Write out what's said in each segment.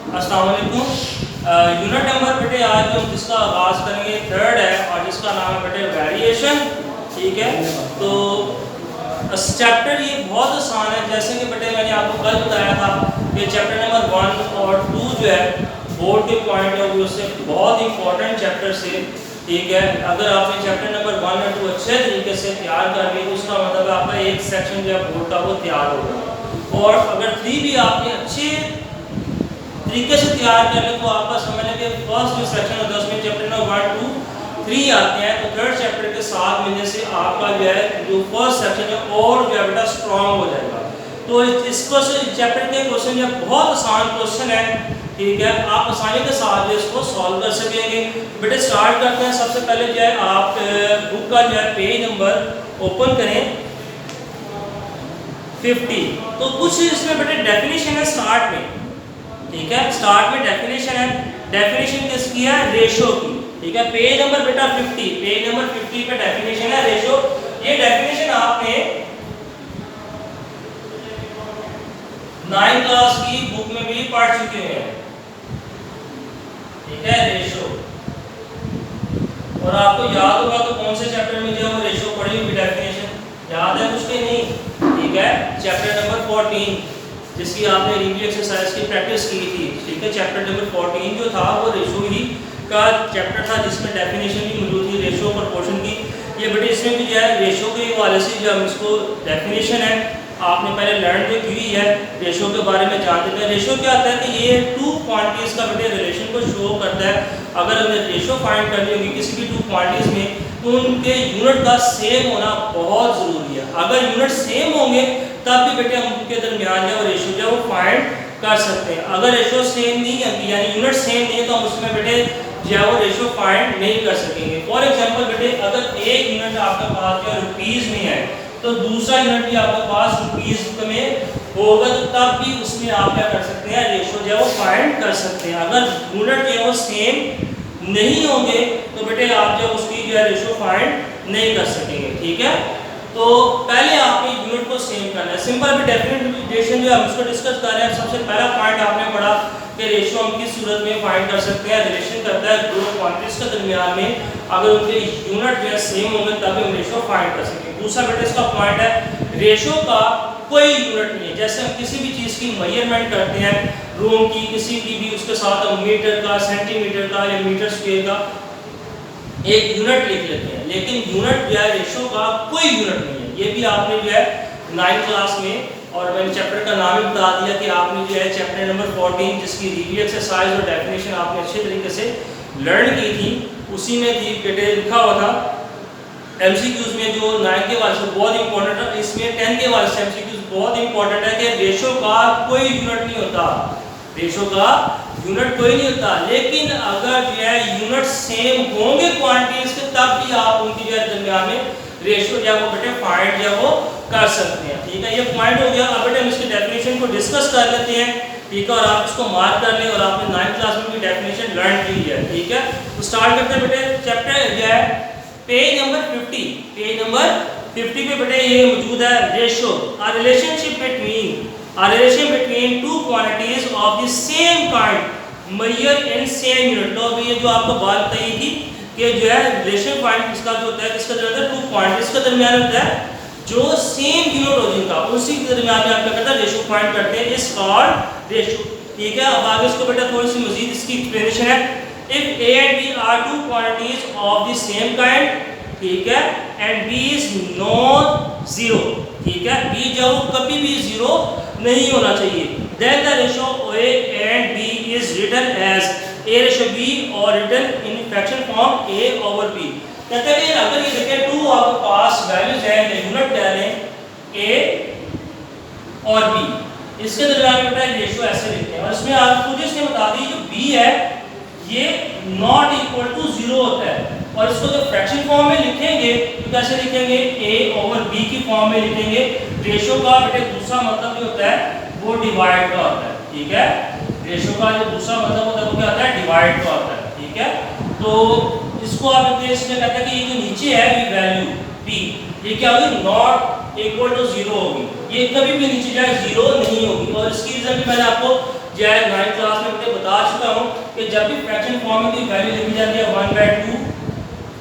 अस्सलाम वालेकुम। Unit number बेटे आज हम जिसका आगाज़ करेंगे थर्ड है और जिसका नाम है बेटे वेरिएशन। ठीक है, तो चैप्टर ये बहुत आसान है। जैसे कि बेटे मैंने आपको कल बताया था कि चैप्टर नंबर 1 और 2 जो है बोर्ड के पॉइंट ऑफ व्यू से बहुत इंपॉर्टेंट चैप्टर से। ठीक है, अगर आपने चैप्टर नंबर 1 और 2 अच्छे तरीके से तैयार कर लिए तो उसका मतलब आपका एक सेक्शन जो है बोर्ड का वो तैयार होगा। और अगर 3 भी आपने अच्छे तरीके से तैयार कर ले तो आपका समझ लें कि फर्स्ट जो सेक्शन होता है उसमें चैप्टर नंबर 1, 2, 3 आते हैं, तो थर्ड चैप्टर के साथ मिलने से आपका जो है जो फर्स्ट सेक्शन है और जो है बेटा स्ट्रॉन्ग हो जाएगा। तो इस क्वेश्चन चैप्टर के क्वेश्चन जो बहुत आसान क्वेश्चन है। ठीक है, आप आसानी के साथ जो इसको सॉल्व कर सकेंगे। बेटे स्टार्ट करते हैं। सबसे पहले जो है आप बुक का जो है पेज नंबर ओपन करें 50। तो कुछ इसमें बेटे डेफिनेशन है स्टार्ट में। ठीक है, स्टार्ट में डेफिनेशन है। डेफिनेशन किसकी है? रेशो की। ठीक है, पेज नंबर बेटा 50, पेज नंबर 50 पे डेफिनेशन है रेशो। ये डेफिनेशन आपने 9th क्लास की बुक में भी पढ़ चुके हैं। ठीक है, रेशो। और आपको याद होगा तो कौन से चैप्टर में जो वो रेशो पढ़ी हुई डेफिनेशन याद है? कुछ के नहीं। ठीक है, चैप्टर नंबर 14 जिसकी आपने रिव्यू एक्सरसाइज की प्रैक्टिस की थी। ठीक है, चैप्टर नंबर 14 जो था वो रेशो ही का चैप्टर था जिसमें डेफिनेशन भी मौजूद थी रेशो प्रोपोर्शन की। ये बेटे इसमें भी जो है रेशो के हवाले से जो हम इसको डेफिनेशन है आपने पहले लर्न भी की हुई है। रेशो के बारे में जानते हैं। रेशो क्या होता है कि ये टू क्वांटिटीज का बेटे रिलेशन को शो करता है। अगर हमने रेशो फाइंड करनी होगी किसी भी टू क्वांटिटीज में तो उनके यूनिट का सेम होना बहुत ज़रूरी है। अगर यूनिट सेम होंगे तब भी बेटे हम उनके दरमियान जो रेशो जो है वो फाइंड कर सकते हैं। अगर रेशो सेम नहीं है यानी यूनिट सेम नहीं है तो हम उसमें बेटे जो है वो रेशो फाइंड नहीं कर सकेंगे। फॉर एग्जांपल बेटे अगर एक यूनिट आपके पास जो रुपीज़ में है तो दूसरा यूनिट भी आपके पास रुपीज़ में होगा तो तब भी उसमें आप क्या कर सकते हैं? रेशो जो है वो फाइंड कर सकते हैं। अगर यूनिट जो है वो सेम नहीं होंगे तो बेटे आप जब उसकी जो है रेशो फाइंड नहीं कर सकेंगे। ठीक है, तो पहले आपने यूनिट को सेम करना है। सिंपल भी डेफिनेशन जो हम इसको डिस्कस कर रहे हैं। सबसे पहला पॉइंट आपने पढ़ा कि रेशो हम किस सूरत में फाइंड कर सकते हैं? रिलेशन करता है दो क्वांटिटीज के दरमियान में अगर उनके यूनिट जो है सेम होंगे तभी हम रेशो फाइंड कर सकेंगे। दूसरा बेटे इसका पॉइंट है रेशो का कोई यूनिट नहीं है। जैसे हम किसी भी चीज़ की मेजरमेंट करते हैं रूम की किसी की भी उसके साथ हम मीटर का, सेंटीमीटर का या मीटर स्क्वायर का एक यूनिट लिख लेते हैं, लेकिन यूनिट जो है रेशो का कोई यूनिट नहीं है। ये भी आपने जो है 9th क्लास में और मैंने चैप्टर का नाम ही बता दिया कि आपने जो है चैप्टर नंबर 14 जिसकी रिव्यू एक्सरसाइज और डेफिनेशन आपने अच्छे तरीके से लर्न की थी उसी में थी बेटे लिखा हुआ था एमसीक्यूज में जो 9 के वाले से बहुत इंपॉर्टेंट है। इसमें 10 के वाले से एमसीक्यूज बहुत इंपॉर्टेंट है कि रेशो का कोई यूनिट नहीं होता। रेशो का यूनिट कोई नहीं होता, लेकिन अगर जो है यूनिट सेम होंगे क्वांटिटीज के तब भी आप उनकी जो है दरमियान में रेशो जो है वो बेटे फाइंड जो है वो कर सकते हैं। ठीक है, ये पॉइंट हो गया। अब बेटे हम इसकी डेफिनेशन को डिस्कस कर लेते हैं। ठीक है, और आप इसको मार्क कर लें और आपने 9th क्लास में भी डेफिनेशन लर्न की है। ठीक है, तो स्टार्ट करते हैं बेटे। चैप्टर जो है पेज नंबर 50, पेज नंबर 50 पे बेटे ये मौजूद है ratio a relationship between two quantities of the same kind measure in same unit. तो अभी ये जो आपको बात बताई थी कि जो है रिलेशन पॉइंट इसका जो होता है किसका जो होता है टू क्वांटिटीज का दरमियान होता है जो सेम यूनिट हो जिनका उसी के दरमियान में आप क्या करते हैं रेशो फाइंड करते हैं। इस कॉल्ड रेशो। ठीक है, अब आगे इसको बेटा थोड़ी सी मजीद इसकी एक्सप्लेनेशन है। If A and B are two quantities of the same kind, ठीक है, and B is non-zero, ठीक है, B जो कभी भी जीरो नहीं होना चाहिए, then the ratio A and B is written as A ratio B or written in fraction form A over B। कहते हैं कि अगर ये देखें टू आपके पास वैल्यूज हैं यूनिट कह रहे हैं A और B, इसके दरमियान में बेटा रेशियो ऐसे लिखते हैं और इसमें आपको खुद इसने बता दी जो B है ये नॉट इक्वल टू 0 होता है और इसको जब फ्रैक्शन फॉर्म में लिखेंगे तो कैसे लिखेंगे? a ओवर b की फॉर्म में लिखेंगे। रेशो का बेटे दूसरा मतलब जो होता है वो डिवाइड का होता है। ठीक है, रेशो का जो दूसरा मतलब होता है वो क्या होता है? डिवाइड का होता है। ठीक है, तो इसको आप इसमें कहते हैं कि ये जो नीचे है ये वैल्यू b ये क्या होगी? नॉट इक्वल टू 0 होगी। ये कभी भी नीचे जाए 0 नहीं होगी और इसकी रीजन भी मैंने आपको जो है 9th क्लास में कि जब भी फ्रैक्शन फॉर्म में कोई वैल्यू लिखी जाती है 1/2,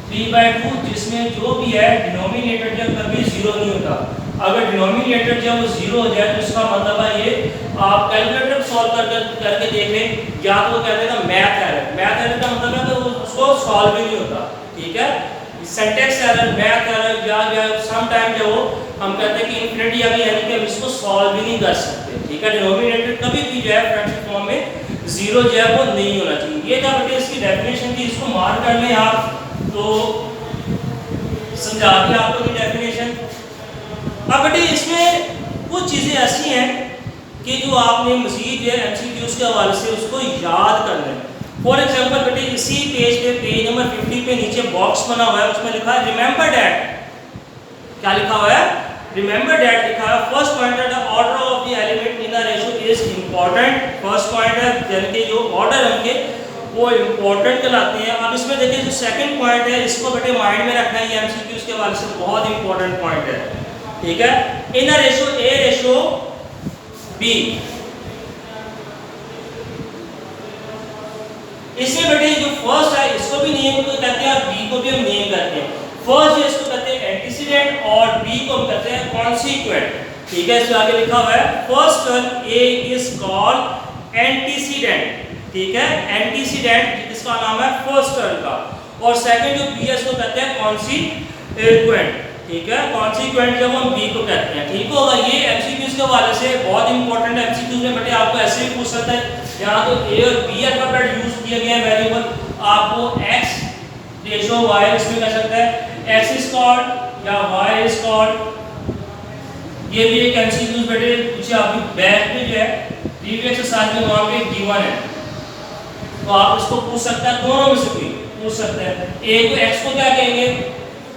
3/2, जिसमें जो भी है डिनोमिनेटर जब कभी जीरो नहीं होता। अगर डिनोमिनेटर जब वो जीरो हो जाए तो इसका मतलब है ये आप कैलकुलेटर सॉल्व करके देख लें, या तो कहते हैं मैथ एरर। मैथ एरर का मतलब है कि उसको सॉल्व ही नहीं होता, ठीक है। सिंटैक्स एरर, मैथ एरर या सम टाइम जो हम कहते हैं कि इनफिनिटी यानी कि हम इसको सॉल्व भी नहीं कर सकते, ठीक है। डिनोमिनेटर कभी भी जो है फ्रैक्शन फॉर्म में जीरो जो है वो नहीं होना चाहिए। ये था बेटे इसकी डेफिनेशन थी, इसको मार्क कर लें आप, तो समझा दिया आपको ये डेफिनेशन। अब बेटे इसमें कुछ चीज़ें ऐसी हैं कि जो आपने मज़ीद जो है एमसीक्यूज़ के हवाले से उसको याद करना है। फॉर एग्जांपल बेटे इसी पेज पे पेज नंबर 50 पे नीचे बॉक्स बना हुआ है, उसमें लिखा है रिमेंबर दैट। क्या लिखा हुआ है? रिमेंबर दैट लिखा है। फर्स्ट पॉइंट है the order of the element in the ratio is important. First point है यानी कि जो ऑर्डर है उनके वो इंपॉर्टेंट कहलाते हैं। अब इसमें देखिए जो सेकंड पॉइंट है इसको बेटे माइंड में रखना है, ये एमसीक्यूज़ के हवाले से बहुत इंपॉर्टेंट पॉइंट है, ठीक है। In a ratio A ratio B, इसमें बेटे जो फर्स्ट है इसको भी नेम को कहते हैं और बी को भी हम नेम करते हैं। फर्स्ट जो इसको कहते हैं एंटीसीडेंट और बी को हम कहते हैं कॉन्सिक्वेंट, ठीक है। इसमें आगे लिखा हुआ है first term A is called antecedent, ठीक है। एंटीसीडेंट इसका नाम है फर्स्ट टर्म का, और सेकंड जो बी है इसको कहते हैं कॉन्सिक्वेंट, ठीक है। कॉन्सिक्वेंट जब हम बी को कहते हैं, ठीक होगा। ये एमसीक्यूज़ के हवाले से बहुत इंपॉर्टेंट है। एमसीक्यूज़ में बेटे आपको ऐसे भी पूछ सकता है, यहाँ तो ए और बी अल्फाबेट यूज किए गए हैं वेरिएबल, आपको x रेशो y इसमें कह सकता है x इज कॉल्ड या y इज कॉल्ड। ये भी एक एमसीक्यूज़ बेटे पीछे आपकी बैक पे जो है प्रीवियस एक्सरसाइज में वहां पे गिवन है, तो आप इसको पूछ सकते हैं, दोनों में से कोई पूछ सकते हैं। a को x को क्या कहेंगे?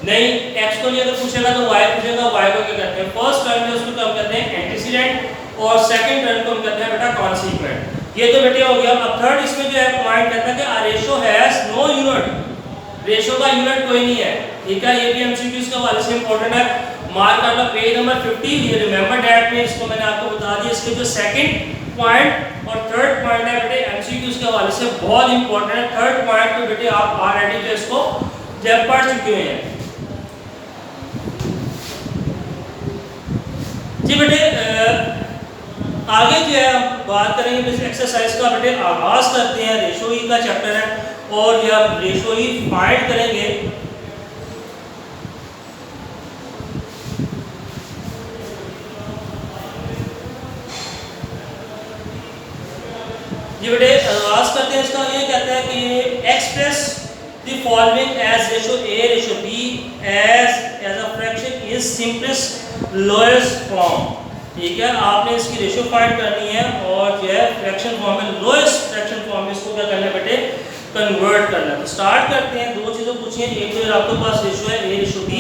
नहीं, x को नहीं अगर पूछेगा तो y पूछेगा, y को क्या कहते हैं? फर्स्ट टर्म जो उसको हम कहते हैं एंटीसीडेंट और सेकंड टर्म को हम कहते हैं बेटा कॉन्सिक्वेंट। ये तो बेटे हो गया। अब थर्ड इसमें जो है पॉइंट कहता है कि a ratio has no unit, ratio का यूनिट कोई नहीं है, ठीक है। ये भी एमसीक्यूज़ के हवाले से इंपॉर्टेंट है, मार्क कर लो पेज नंबर 50। ये रिमेंबर दैट में इसको मैंने आपको बता दिया। इसके जो सेकंड पॉइंट और थर्ड पॉइंट है बेटे एमसीक्यूज़ के हवाले से बहुत इंपॉर्टेंट है। थर्ड पॉइंट पे बेटे आप ऑलरेडी जो इसको जब पढ़ चुके हैं जी बेटे। आगे जो है हम बात करेंगे इस एक्सरसाइज का बेटे, आगाज करते हैं। रेशो ई का चैप्टर है और ये आप रेशो ई फाइंड करेंगे। ये बेटे आगाज करते हैं इसका। ये कहता है कि express the following as ratio A ratio B as a fraction is simplest lowest form, ठीक है। आपने इसकी रेशियो फाइंड करनी है और जो है फ्रैक्शन फॉर्म में लोएस्ट फ्रैक्शन फॉर्म में इसको क्या करना है बेटे? कन्वर्ट करना है। तो स्टार्ट करते हैं। दो चीज़ें पूछी हैं, एक तो आपके पास रेशियो है a ratio b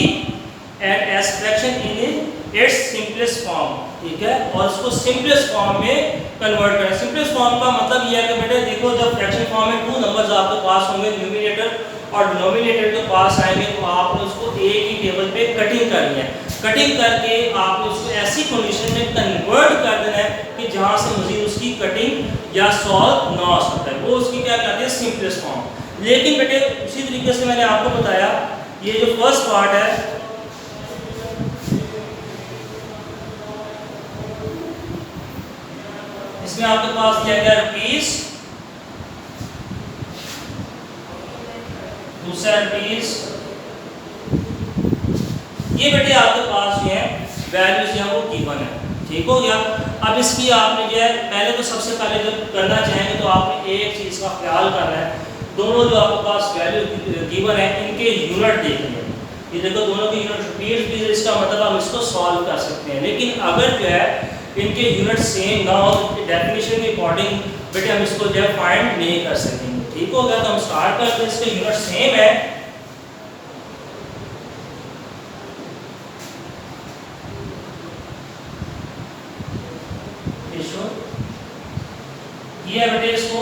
and as fraction in its simplest form, ठीक है, और इसको सिंपलेस्ट फॉर्म में कन्वर्ट करना है। सिंपलेस्ट फॉर्म का मतलब ये है कि बेटे देखो जब फ्रैक्शन फॉर्म में टू नंबर्स आपके पास होंगे, न्यूमरेटर और डिनोमिनेटर के पास आएंगे, तो आपने उसको एक ही टेबल पे कटिंग करनी है। कटिंग करके आपने उसको ऐसी कंडीशन में कन्वर्ट कर देना है कि जहां से मजीद उसकी कटिंग या सॉल्व ना हो सकता है, वो उसकी क्या कहते हैं? Simplest form. लेकिन बेटे उसी तरीके से मैंने आपको बताया ये जो फर्स्ट पार्ट है इसमें आपके पास दिया गया रुपीस, दूसरा रुपीस, ये बेटे आपके पास जो है वैल्यूज जो है वो गिवन है, ठीक हो गया। अब इसकी आपने जो है पहले तो सबसे पहले जब करना चाहेंगे तो आपने एक चीज़ का ख्याल करना है, दोनों जो आपके पास वैल्यू गिवन है इनके यूनिट देखने हैं। ये देखो दोनों के यूनिट रुपीस भी, इसका मतलब हम इसको सॉल्व कर सकते हैं। लेकिन अगर जो है इनके यूनिट सेम ना हो तो डेफिनेशन के अकॉर्डिंग बेटे हम इसको जो है फाइंड नहीं कर सकेंगे, ठीक हो गया। तो हम स्टार्ट करते हैं, इसके यूनिट सेम है। ये बेटे इसको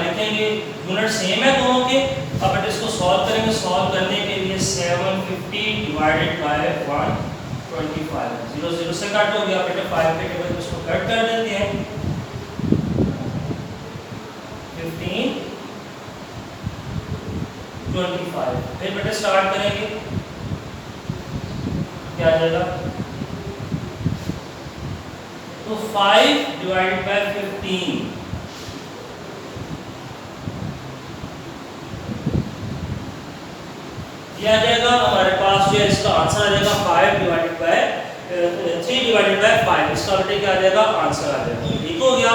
लिखेंगे, यूनिट सेम है दोनों के। अब बेटे इसको सॉल्व करेंगे। सॉल्व करने के लिए 750 डिवाइडेड बाय 125, 0 0 से कट हो गया बेटे। 5 के टेबल में इसको कट कर देते हैं। 15 25। फिर बेटे स्टार्ट करेंगे, क्या आ जाएगा, तो 5 डिवाइडेड बाय 15 ये आ जाएगा हमारे पास जो है इसका आंसर आ जाएगा 5 डिवाइडेड बाय 3 डिवाइडेड बाय 5। इसका बेटे क्या आ जाएगा, आंसर आ जाएगा। ठीक हो गया,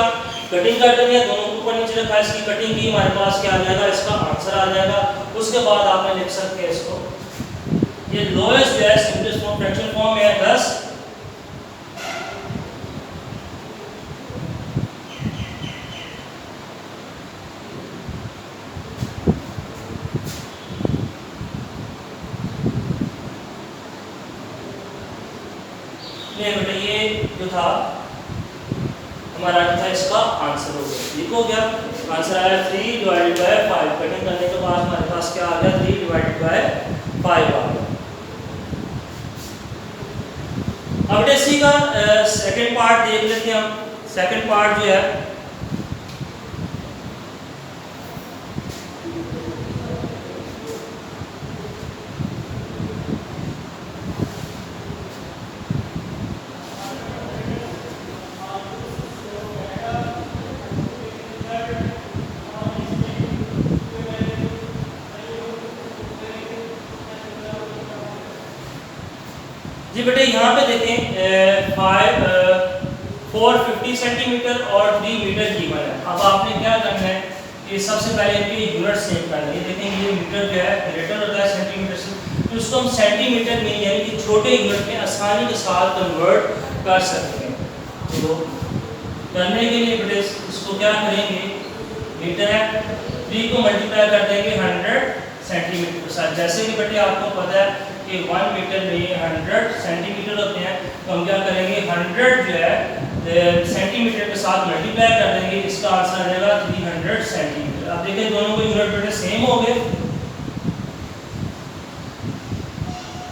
कटिंग कर देंगे, दोनों को ऊपर नीचे रखा, इसकी कटिंग की, हमारे पास क्या आ जाएगा, इसका आंसर आ जाएगा। उसके बाद आपने लिख सकते हैं इसको, ये लोएस्ट जो है सिंपलेस्ट फॉर्म फ्रैक्शन फॉर्म में है 10, बेटे ये जो था हमारा था इसका आंसर हो गया। ठीक हो गया, आंसर आया 3 डिवाइडेड बाय 5। कटिंग करने के बाद हमारे पास क्या आ गया, 3 डिवाइडेड बाय 5 आ गया। अब इसी का सेकंड पार्ट देख लेते हैं हम। सेकंड पार्ट जो है जी बेटे यहाँ पे देखें 450 सेंटीमीटर और 3 मीटर गिवन है। अब आपने क्या करना है कि सबसे पहले इनके यूनिट सेव करना है। देखें ये मीटर जो है ग्रेटर होता है सेंटीमीटर से, तो उसको हम सेंटीमीटर में यानी कि छोटे यूनिट में आसानी के साथ कन्वर्ट कर सकते हैं। तो करने के लिए बेटे इसको क्या करेंगे, मीटर है 3 को मल्टीप्लाई कर देंगे 100 सेंटीमीटर के साथ। जैसे कि बेटे आपको पता है कि 1 मीटर में 100 सेंटीमीटर होते हैं, तो हम क्या करेंगे 100 जो है सेंटीमीटर के साथ मल्टीप्लाई कर देंगे, इसका आंसर आ जाएगा 300 सेंटीमीटर। अब देखिए दोनों को यूनिट बेटे सेम हो गए,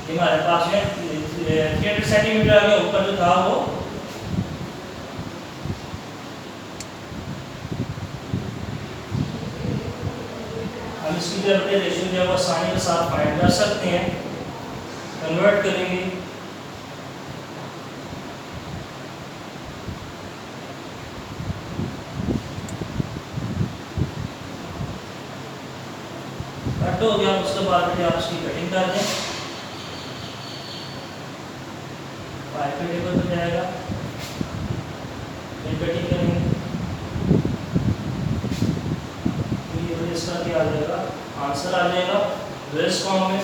हमारे पास है 300 सेंटीमीटर आ गया, ऊपर जो था वो हम इसकी जो अपने रेशियो जो है वो आसानी के साथ फाइंड कर सकते हैं। कन्वर्ट करेंगे कट हो गया, उसके बाद बेटे आप इसकी कटिंग कर दें, 5 के टेबल हो जाएगा, फिर कटिंग करेंगे, तो ये इसका क्या आ जाएगा, आंसर आ जाएगा वेस्ट फॉर्म में।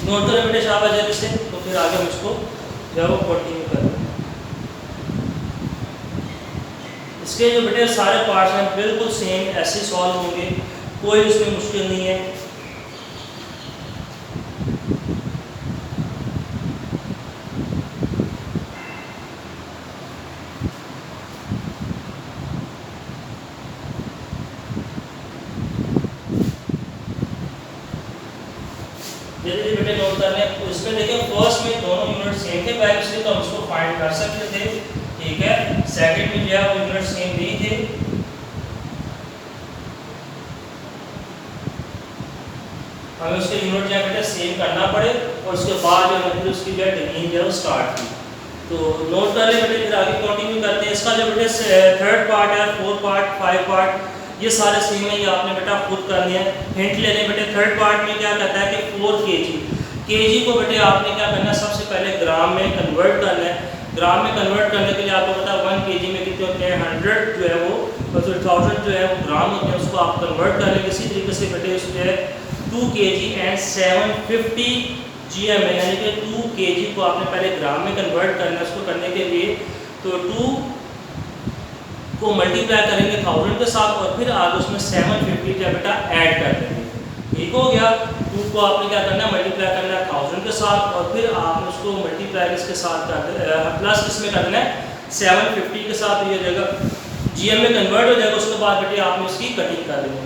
नोट करें बेटे शाबाश जल्दी से, तो फिर आगे मुझको जो है वो कंटिन्यू करें। इसके जो बेटे सारे पार्ट्स हैं बिल्कुल सेम ऐसे सॉल्व होंगे, कोई इसमें मुश्किल नहीं है। जल्दी बेटे नोट कर लें। तो इसमें देखिए फर्स्ट में दोनों यूनिट सेम थे पहले से, तो हम इसको फाइंड कर सकते थे, ठीक है। सेकंड में जो है वो यूनिट सेम नहीं थे, हमें उसके यूनिट जो है बेटे सेम करना पड़े, और उसके बाद जो है उसकी जो है डिवीजन जो है स्टार्ट की। तो नोट कर लें बेटे, फिर आगे कंटिन्यू करते हैं। इसका जो बेटे थर्ड पार्ट है, 4 पार्ट 5 पार्ट ये सारे सेम है, ये आपने बेटा खुद करने हैं। हिंट ले लें बेटे, थर्ड पार्ट में क्या कहता है कि 4 kg को बेटे आपने क्या करना है, सबसे पहले ग्राम में कन्वर्ट करना है। ग्राम में कन्वर्ट करने के लिए आपको पता है 1 kg में कितने होते हैं, 100 जो है वो, और फिर 1000 जो है वो ग्राम होते हैं, उसको आप कन्वर्ट कर लेंगे। इसी तरीके से बेटे उसमें है 2 kg एंड 750 gm है, यानी कि 2 kg को आपने पहले ग्राम में कन्वर्ट करना है। उसको करने के लिए तो 2 को मल्टीप्लाई करेंगे 1000 के साथ, और फिर आगे उसमें 750 का बेटा ऐड कर देंगे। ठीक हो गया। 2 को आपने क्या करना है, मल्टीप्लाई करना है 1000 के साथ, और फिर आपने उसको मल्टीप्लाई इसके साथ कर प्लस इसमें करना है 750 के साथ, ये जगह जीएम में कन्वर्ट हो जाएगा। उसके बाद बेटे आपने इसकी कटिंग कर देनी है।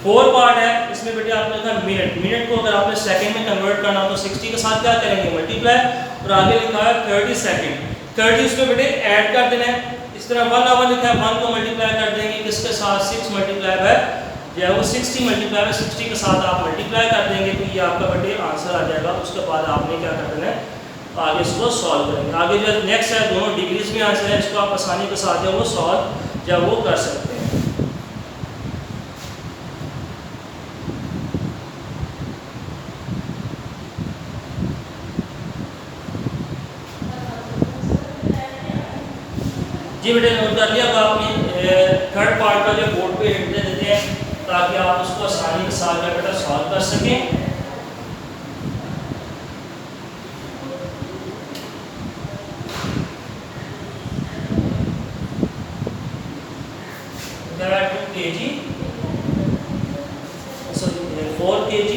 4 पार्ट है, इसमें बेटे आपने लिखा मिनट, मिनट को अगर आपने सेकंड में कन्वर्ट करना हो तो 60 के साथ क्या करेंगे, मल्टीप्लाई, और आगे लिखा है 30 सेकंड, 30 उसमें बेटे ऐड कर देना है। इस तरह 1 आवर लिखा है, 1 को मल्टीप्लाई कर देंगे किसके साथ, 6 मल्टीप्लाई बाय जो है वो 60 मल्टीप्लाई बाय 60 के साथ आप मल्टीप्लाई कर देंगे तो ये आपका बेटे आंसर आ जाएगा। उसके बाद आपने क्या कर देना है, आगे इसको सॉल्व करेंगे। आगे जो नेक्स्ट है, दोनों डिग्रीज में आंसर है, इसको आप आसानी के साथ जो वो सॉल्व जब वो कर सकते हैं। जी बेटे नोट कर लिया। अब आपने थर्ड पार्ट का जो बोर्ड पे हिट दे देते हैं ताकि आप उसको आसानी के साथ जो बेटा सॉल्व कर सकें। There are 2 kg, so 4 kg,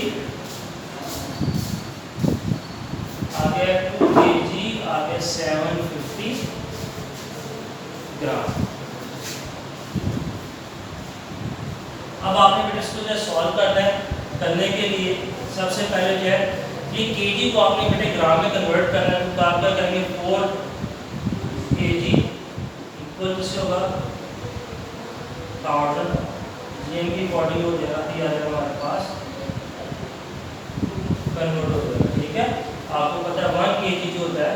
आगे 2 kg, आगे 750 ग्राम। अब आपने बेटे इसको जो सॉल्व करना है, करने के लिए सबसे पहले जो है ये केजी को आपने बेटे ग्राम में कन्वर्ट करना है। तो आप क्या करेंगे, 4 kg इक्वल से होगा 1000 जीएम की बॉडी हो जाएगा, आ जाएगा हमारे पास कन्वर्ट हो जाएगा। ठीक है, आपको पता है 1 kg जो होता है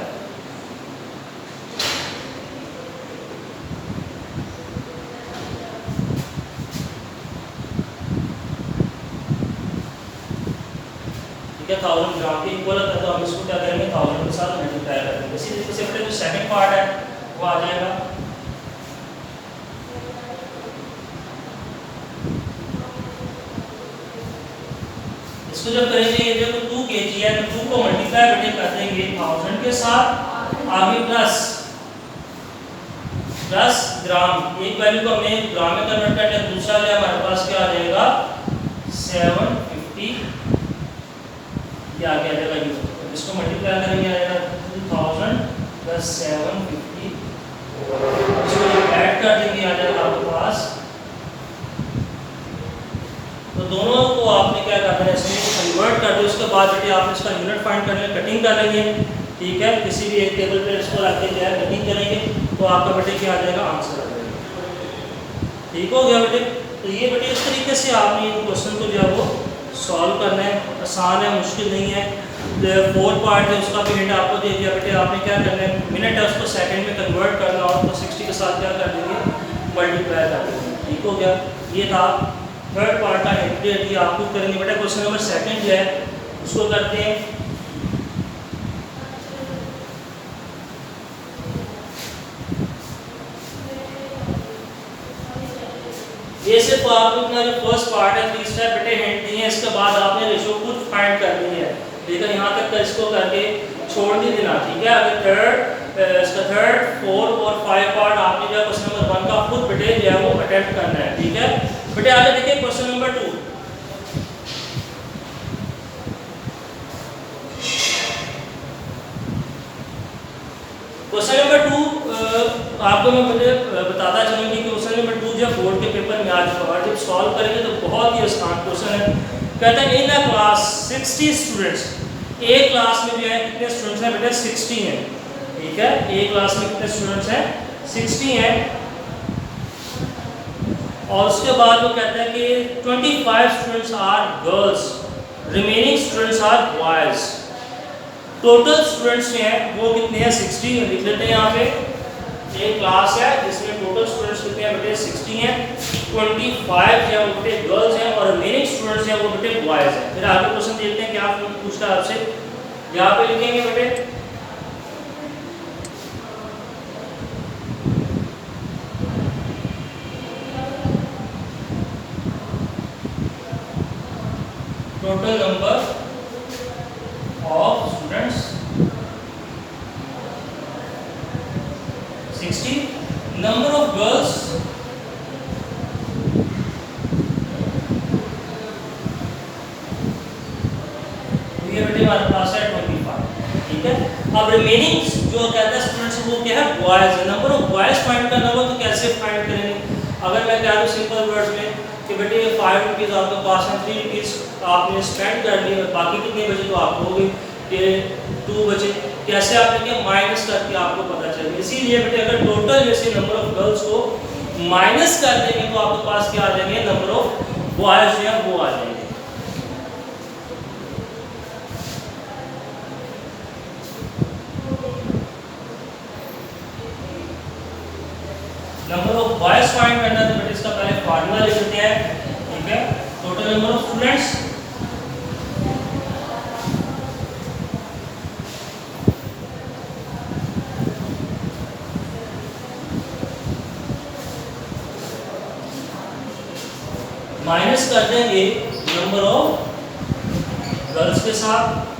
ठीक है 1000 ग्राम के इक्वल होता है। तो हम इसको क्या करेंगे, 1000 के साथ मल्टीप्लाई कर देंगे। इसी तरीके से बेटे जो सेकंड पार्ट है वो आ जाएगा इसको जब करेंगे, ये देखो 2 kg है तो 2 को मल्टीप्लाई बेटे कर देंगे 1000 के साथ, आगे प्लस ग्राम, एक वैल्यू को हमने ग्राम में कन्वर्ट करना है, दूसरा जो हमारे पास क्या आ जाएगा 750, ये आ गया जाएगा ये। इसको मल्टीप्लाई करेंगे आ जाएगा 2000 प्लस 750, इसको ऐड कर देंगे आ जाएगा आपके पास। तो दोनों को आपने क्या करना है, इसमें कन्वर्ट कर दो। उसके बाद बेटे आपने इसका यूनिट फाइंड करने में कटिंग कर लेंगे। ठीक है, किसी भी एक टेबल पे इसको रख के जो है कटिंग करेंगे तो आपका बेटे क्या आ जाएगा, आंसर आ जाएगा। ठीक हो गया बेटे। तो ये बेटे इस तरीके से आपने इन क्वेश्चन को जो है वो सॉल्व करना है, आसान है, मुश्किल नहीं है। 4 पार्ट है उसका भी हिंट आपको दे दिया बेटे। आपने क्या करना है, मिनट है उसको सेकंड में कन्वर्ट करना और तो 60 के साथ क्या कर देंगे, मल्टीप्लाई कर देंगे। ठीक हो गया, ये था थर्ड पार्ट का हिंट आपको करेंगे बेटा। क्वेश्चन नंबर सेकंड जो है उसको करते हैं। ये सिर्फ आप अपना जो फर्स्ट पार्ट है 3 स्टेप बेटे हिंट दिए हैं, इसके बाद आपने रेशियो खुद फाइंड करनी है। लेकिन यहाँ तक का इसको करके छोड़ नहीं देना। ठीक है, अगर इसका थर्ड 4 और 5 पार्ट आपने जो है क्वेश्चन नंबर 1 का खुद बेटे जो है वो अटेम्प्ट करना है। ठीक है बेटे, आगे देखिए क्वेश्चन नंबर 2। क्वेश्चन नंबर 2 आपको मैं मुझे बताता चलूँ कि क्वेश्चन नंबर 2 जब बोर्ड के पेपर में आ चुका है, जब सॉल्व करेंगे तो बहुत ही आसान क्वेश्चन है। कहता है इन अ क्लास 60 स्टूडेंट्स, एक क्लास में जो है कितने स्टूडेंट्स हैं बेटे, 60 हैं। ठीक है, एक क्लास में कितने स्टूडेंट्स हैं, 60 हैं। और उसके बाद वो कहता है कि 25 students are girls, remaining students are boys. Total students जो हैं वो कितने हैं, 60 लिख लेते हैं यहाँ पे। एक क्लास है जिसमें टोटल स्टूडेंट्स कितने हैं बेटे, 60 हैं। 25 जो है वो बेटे गर्ल्स हैं और रिमेनिंग स्टूडेंट्स हैं वो बेटे बॉयज हैं। फिर आगे क्वेश्चन देखते हैं क्या पूछता है आपसे। यहाँ पे लिखेंगे बेटे total number of students 60, number of girls 25 अब रिमेनिंग जो कहता है स्टूडेंट्स वो क्या है, बॉयज है। नंबर ऑफ बॉयज फाइंड करना हो तो कैसे फाइंड करेंगे? अगर मैं कह दूँ सिंपल वर्ड्स में कि बेटे 5 रुपीज़ आपके पास है, 3 रुपीज़ आपने स्पेंड कर लिए, बाकी कितने बचे तो आपको हो गए कि 2 बचे। कैसे आपने क्या माइनस करके आपको पता चले। इसीलिए बेटे अगर टोटल जैसे नंबर ऑफ गर्ल्स को माइनस कर देंगे तो आपके पास क्या आ जाएंगे, नंबर ऑफ बॉयज जो है वो आ जाएंगे। नंबर ऑफ बॉयज फाइंड करना है तो बेटे इसका पहले फार्मूला लिख लेते हैं, ठीक है। Total number of students minus कर देंगे नंबर ऑफ गर्ल्स के साथ,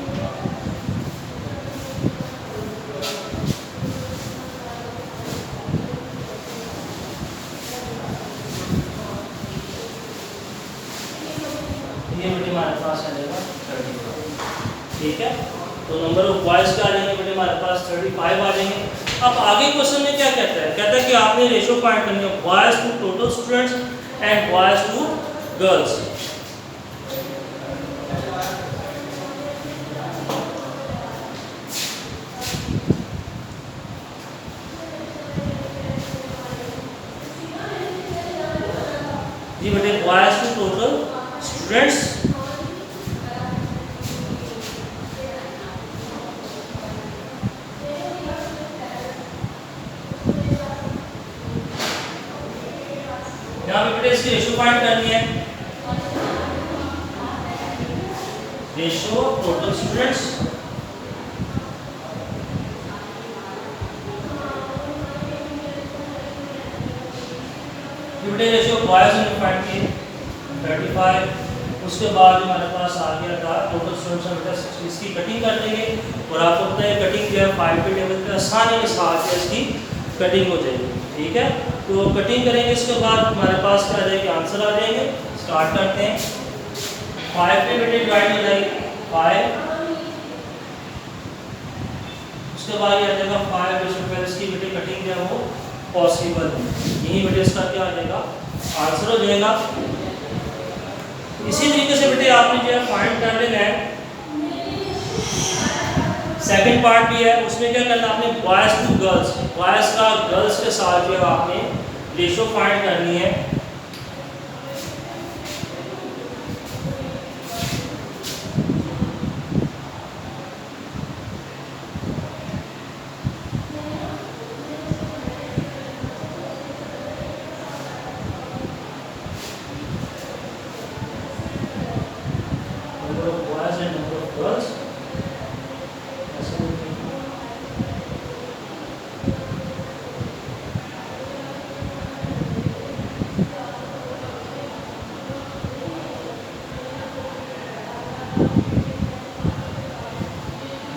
ये बेटे हमारे पास आ जाएगा 35, ठीक है। तो नंबर ऑफ बॉयज का आ जाएंगे बेटे हमारे पास 35 आ जाएंगे। अब आगे क्वेश्चन में क्या कहता है, कहता है कि आपने रेशियो फाइंड करनी है boys to total students and boys to girls. जी बेटे बॉयज टू टोटल स्टूडेंट्स यहाँ पे बेटे इसकी रेशियो फाइंड करनी है, रेशियो टोटल स्टूडेंट्स बेटे रेशियो बॉयज ने फाइंड की 35। उसके बाद हमारे पास आ गया था टोटल स्टूडेंट्स में बेटा 60। इसकी कटिंग कर देंगे और आपको पता है कटिंग जो है 5 के टेबल पे आसानी के साथ इसकी कटिंग हो जाएगी, ठीक है। तो कटिंग करेंगे, इसके बाद हमारे पास क्या आ जाएगा, आंसर आ जाएंगे। स्टार्ट करते हैं। 5 पे बेटे डिवाइड हो जाएगी 5, उसके बाद ये आ जाएगा 5 इसकी बेटे कटिंग जो है वो पॉसिबल है, यही बेटे इसका क्या आ जाएगा, आंसर हो जाएगा। इसी तरीके से बेटे आपने जो है फाइंड कर लेना है। सेकंड पार्ट भी है, उसमें क्या करना है आपने बॉयज टू गर्ल्स, बॉयज का गर्ल्स के साथ जो है आपने रेशियो फाइंड करनी है। Number of boys and number of girls,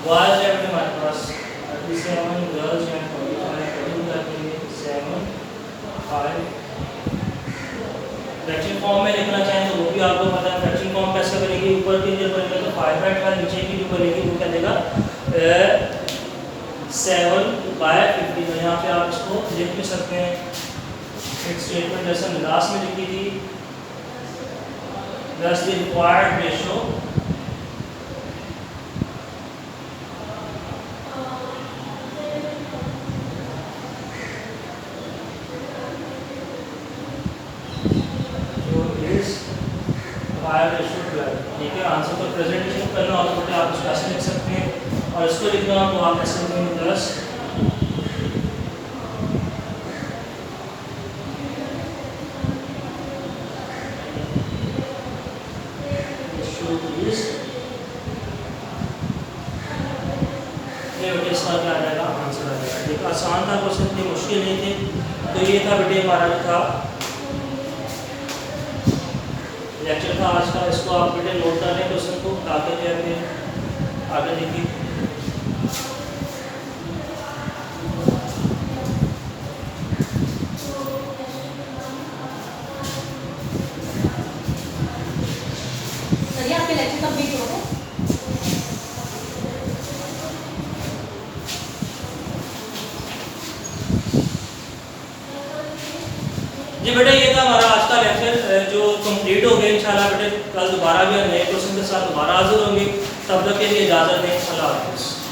boys है बेटे हमारे पास 37, गर्ल्स हैं 45, कटिंग कर देंगे 7 5। फ्रैक्शन फॉर्म में लिखना चाहें तो वो भी आपको पता है, फ्रैक्शन फॉर्म कैसे करेंगे, ऊपर की जो करेंगे तो 5/12, नीचे की जो करेंगे वो क्या देगा 7/50। तो यहाँ पे आप इसको लिख भी सकते हैं, एक स्टेटमेंट जैसे लास्ट में लिखी थी, दस द रिक्वायर्ड रेशो ठीक है। आंसर को प्रेजेंटेशन करना हो तो आप इसको ऐसे लिख सकते हैं, और इसको लिखना हो तो आप ऐसे लिखेंगे 10 ये बेटे इसका क्या आ जाएगा, आंसर आ जाएगा। ठीक, आसान था क्वेश्चन, इतनी मुश्किल नहीं थे। तो ये था बेटे हमारा जो था लेक्चर था आज का, इसको आप बेटे नोट कर लें क्वेश्चन को, ताकि जो है फिर आगे देखिए। सर आपके लेक्चर कंप्लीट हो गए? जी बेटा ये था हमारा आज का लेक्चर जो कंप्लीट हो गया इंशाल्लाह बेटे। कल दोबारा भी नए क्वेश्चन के साथ दोबारा हाजिर होंगे। तब तक के लिए इजाज़त दें। अल्लाह हाफ़िज़।